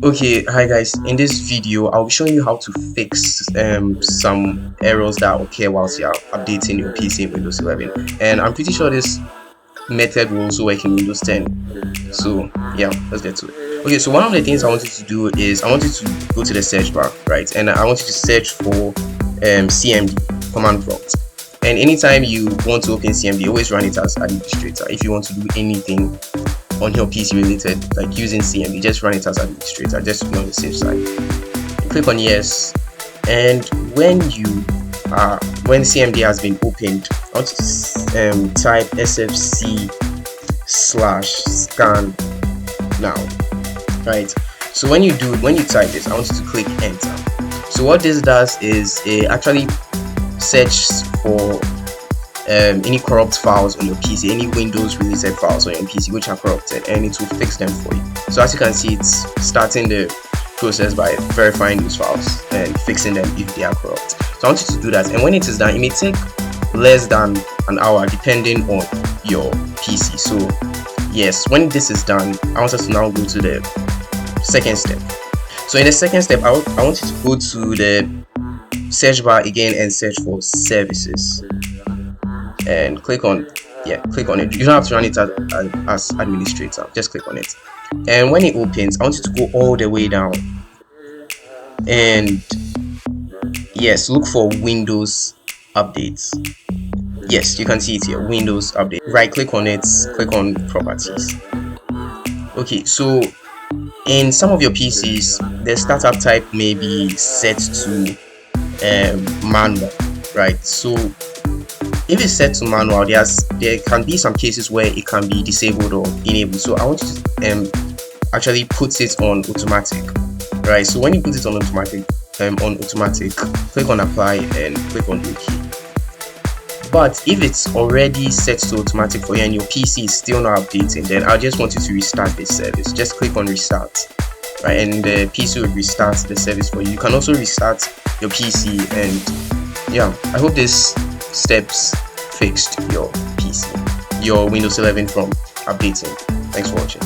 Okay, hi guys. In this video, I'll be showing you how to fix some errors that occur whilst you're updating your PC in Windows 11. And I'm pretty sure this method will also work in Windows 10. So yeah, let's get to it. Okay, so one of the things I want you to do is I want you to go to the search bar, right? And I want you to search for CMD, command prompt. And anytime you want to open CMD, always run it as administrator. If you want to do anything on your PC related, like using CMD, just run it as administrator, just to be on the safe side. You click on yes, and when CMD has been opened, I want you to type sfc slash scan now, right? So when you type this, I want you to click enter. So what this does is it actually searches for any corrupt files on your PC, any Windows related files on your PC which are corrupted, and it will fix them for you. So as you can see, it's starting the process by verifying those files and fixing them if they are corrupt. So I want you to do that, and when it is done, it may take less than an hour depending on your PC. So yes, when this is done, I want us to now go to the second step. So in the second step, I want you to go to the search bar again and search for services and click on it. You don't have to run it as administrator, just click on it. And when it opens, I want you to go all the way down and yes, look for Windows updates. Yes, you can see it here, Windows update. Right click on it, click on properties. Okay, so in some of your PCs, the startup type may be set to manual, right? So if it's set to manual, there can be some cases where it can be disabled or enabled. So I want you to actually put it on automatic, right? So when you put it on automatic, click on apply and click on OK. But if it's already set to automatic for you and your PC is still not updating, then I just want you to restart this service. Just click on restart, right, and the PC will restart the service for you. You can also restart your PC, and yeah, I hope this steps fixed your PC, your Windows 11 from updating. Thanks for watching.